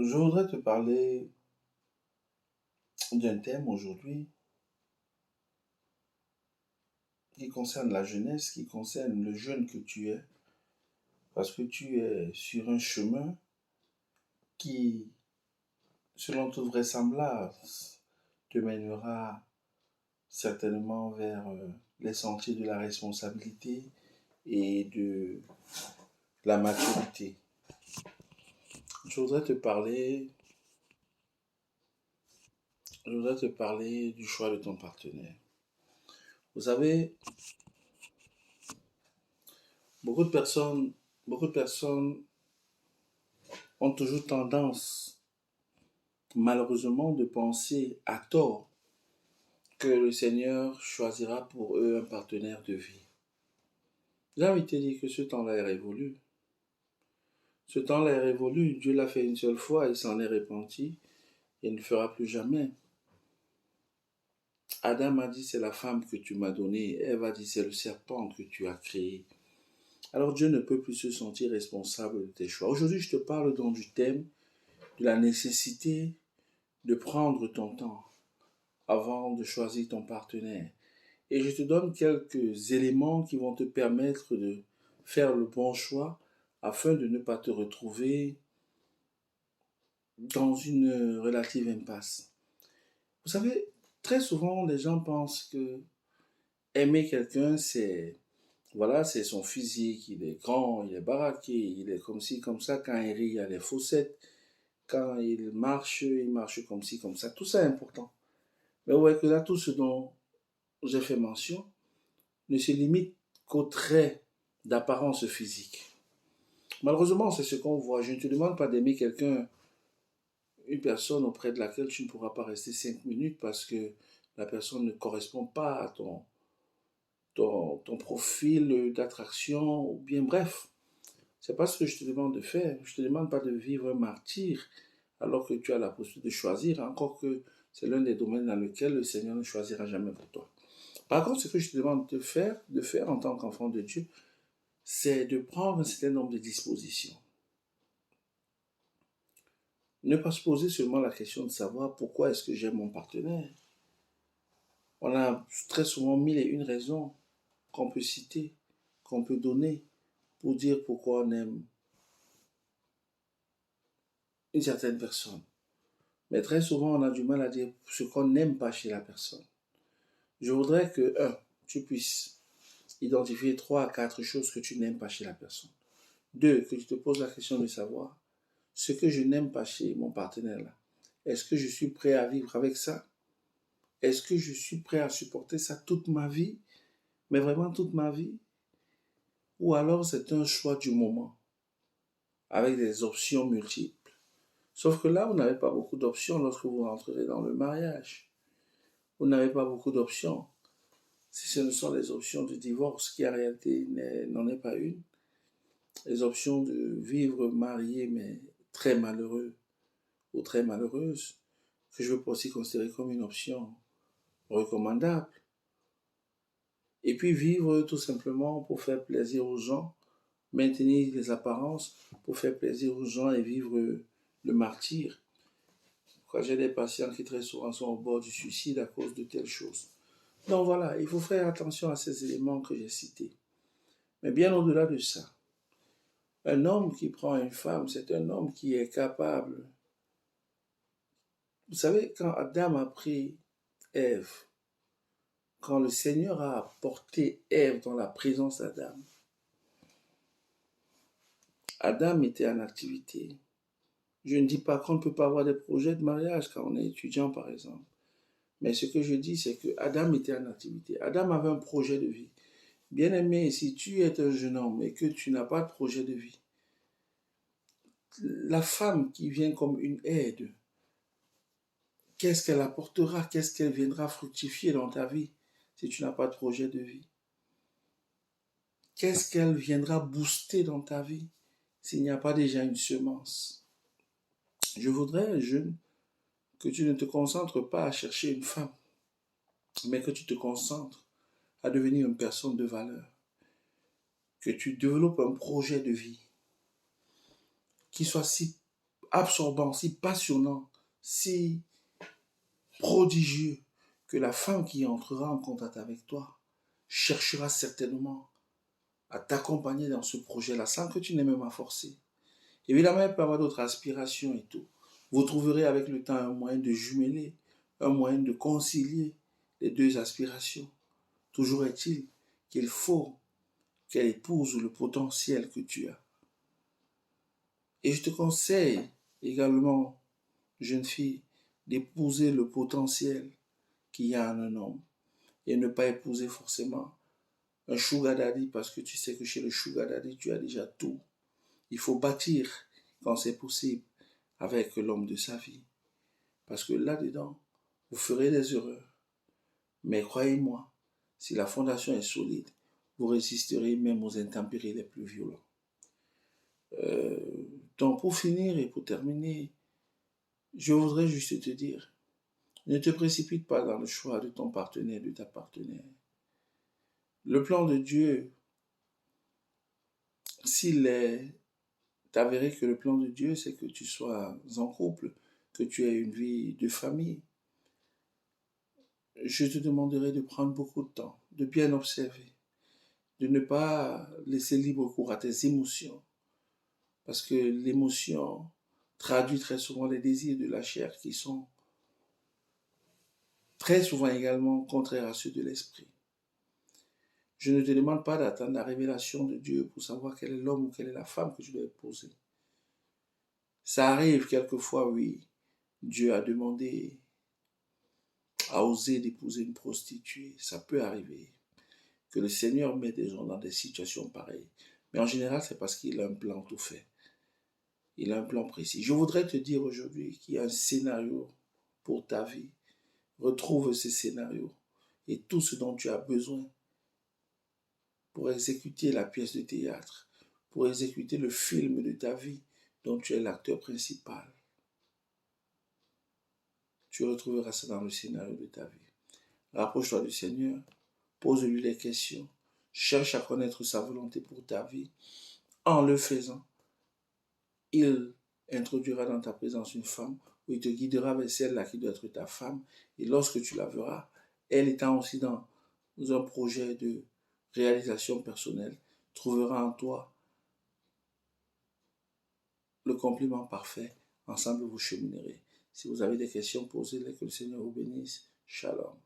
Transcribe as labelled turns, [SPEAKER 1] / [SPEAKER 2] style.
[SPEAKER 1] Je voudrais te parler d'un thème aujourd'hui qui concerne la jeunesse, qui concerne le jeune que tu es, parce que tu es sur un chemin qui, selon toute vraisemblance, te mènera certainement vers les sentiers de la responsabilité et de la maturité. Je voudrais te parler, je voudrais te parler du choix de ton partenaire. Vous savez, beaucoup de personnes, beaucoup de personnes ont toujours tendance, malheureusement, de penser à tort que le Seigneur choisira pour eux un partenaire de vie. J'ai envie de te dire que ce temps-là est révolu. Ce temps-là est révolu. Dieu l'a fait une seule fois, il s'en est repenti et ne le fera plus jamais. Adam a dit c'est la femme que tu m'as donnée. Ève a dit c'est le serpent que tu as créé. Alors Dieu ne peut plus se sentir responsable de tes choix. Aujourd'hui, je te parle donc du thème de la nécessité de prendre ton temps avant de choisir ton partenaire. Et je te donne quelques éléments qui vont te permettre de faire le bon choix afin de ne pas te retrouver dans une relative impasse. Vous savez, très souvent, les gens pensent que aimer quelqu'un, c'est son physique, il est grand, il est baraqué, il est comme ci, comme ça. Quand il rit, il y a les faussettes. Quand il marche comme ci, comme ça. Tout ça est important. Mais vous voyez que là, tout ce dont j'ai fait mention ne se limite qu'aux traits d'apparence physique. Malheureusement, c'est ce qu'on voit. Je ne te demande pas d'aimer quelqu'un, une personne auprès de laquelle tu ne pourras pas rester 5 minutes parce que la personne ne correspond pas à ton profil d'attraction, ou bien bref. C'est pas ce que je te demande de faire. Je te demande pas de vivre un martyr alors que tu as la possibilité de choisir, encore que c'est l'un des domaines dans lesquels le Seigneur ne choisira jamais pour toi. Par contre, ce que je te demande de faire en tant qu'enfant de Dieu, c'est de prendre un certain nombre de dispositions. Ne pas se poser seulement la question de savoir pourquoi est-ce que j'aime mon partenaire. On a très souvent mille et une raisons qu'on peut citer, qu'on peut donner pour dire pourquoi on aime une certaine personne. Mais très souvent, on a du mal à dire ce qu'on n'aime pas chez la personne. Je voudrais que, tu puisses identifier 3 à 4 choses que tu n'aimes pas chez la personne. 2, que tu te poses la question de savoir ce que je n'aime pas chez mon partenaire là. Est-ce que je suis prêt à vivre avec ça? Est-ce que je suis prêt à supporter ça toute ma vie? Mais vraiment toute ma vie? Ou alors c'est un choix du moment, avec des options multiples. Sauf que là, vous n'avez pas beaucoup d'options lorsque vous rentrerez dans le mariage. Vous n'avez pas beaucoup d'options. Si ce ne sont les options de divorce, qui en réalité n'en est pas une, les options de vivre marié mais très malheureux ou très malheureuse, que je peux aussi considérer comme une option recommandable. Et puis vivre tout simplement pour faire plaisir aux gens, maintenir les apparences pour faire plaisir aux gens et vivre le martyr. Quand j'ai des patients qui très souvent sont au bord du suicide à cause de telles choses. Donc voilà, il faut faire attention à ces éléments que j'ai cités. Mais bien au-delà de ça, un homme qui prend une femme, c'est un homme qui est capable. Vous savez, quand Adam a pris Ève, quand le Seigneur a porté Ève dans la présence d'Adam, Adam était en activité. Je ne dis pas qu'on ne peut pas avoir des projets de mariage quand on est étudiant, par exemple. Mais ce que je dis, c'est que Adam était en activité. Adam avait un projet de vie. Bien aimé, si tu es un jeune homme et que tu n'as pas de projet de vie, la femme qui vient comme une aide, qu'est-ce qu'elle apportera? Qu'est-ce qu'elle viendra fructifier dans ta vie si tu n'as pas de projet de vie? Qu'est-ce qu'elle viendra booster dans ta vie s'il n'y a pas déjà une semence? Je voudrais, jeune, que tu ne te concentres pas à chercher une femme, mais que tu te concentres à devenir une personne de valeur, que tu développes un projet de vie qui soit si absorbant, si passionnant, si prodigieux que la femme qui entrera en contact avec toi cherchera certainement à t'accompagner dans ce projet-là sans que tu n'aies même à forcer. Évidemment, elle peut avoir d'autres aspirations et tout. Vous trouverez avec le temps un moyen de jumeler, un moyen de concilier les deux aspirations. Toujours est-il qu'il faut qu'elle épouse le potentiel que tu as. Et je te conseille également, jeune fille, d'épouser le potentiel qu'il y a en un homme et ne pas épouser forcément un sugar daddy parce que tu sais que chez le sugar daddy, tu as déjà tout. Il faut bâtir quand c'est possible avec l'homme de sa vie. Parce que là-dedans, vous ferez des erreurs. Mais croyez-moi, si la fondation est solide, vous résisterez même aux intempéries les plus violentes. Euh, donc pour finir et pour terminer, je voudrais juste te dire, ne te précipite pas dans le choix de ton partenaire, de ta partenaire. Le plan de Dieu, s'il est avéré que le plan de Dieu, c'est que tu sois en couple, que tu aies une vie de famille, je te demanderai de prendre beaucoup de temps, de bien observer, de ne pas laisser libre cours à tes émotions, parce que l'émotion traduit très souvent les désirs de la chair qui sont très souvent également contraires à ceux de l'esprit. Je ne te demande pas d'attendre la révélation de Dieu pour savoir quel est l'homme ou quelle est la femme que tu dois épouser. Ça arrive quelquefois, oui. Dieu a demandé, a osé d'épouser une prostituée. Ça peut arriver que le Seigneur met des gens dans des situations pareilles. Mais en général, c'est parce qu'il a un plan tout fait. Il a un plan précis. Je voudrais te dire aujourd'hui qu'il y a un scénario pour ta vie. Retrouve ce scénario et tout ce dont tu as besoin pour exécuter la pièce de théâtre, pour exécuter le film de ta vie dont tu es l'acteur principal. Tu retrouveras ça dans le scénario de ta vie. Rapproche-toi du Seigneur, pose-lui les questions, cherche à connaître sa volonté pour ta vie. En le faisant, il introduira dans ta présence une femme, où il te guidera vers celle-là qui doit être ta femme. Et lorsque tu la verras, elle étant aussi dans un projet de réalisation personnelle, trouvera en toi le complément parfait. Ensemble, vous cheminerez. Si vous avez des questions, posez-les. Que le Seigneur vous bénisse. Shalom.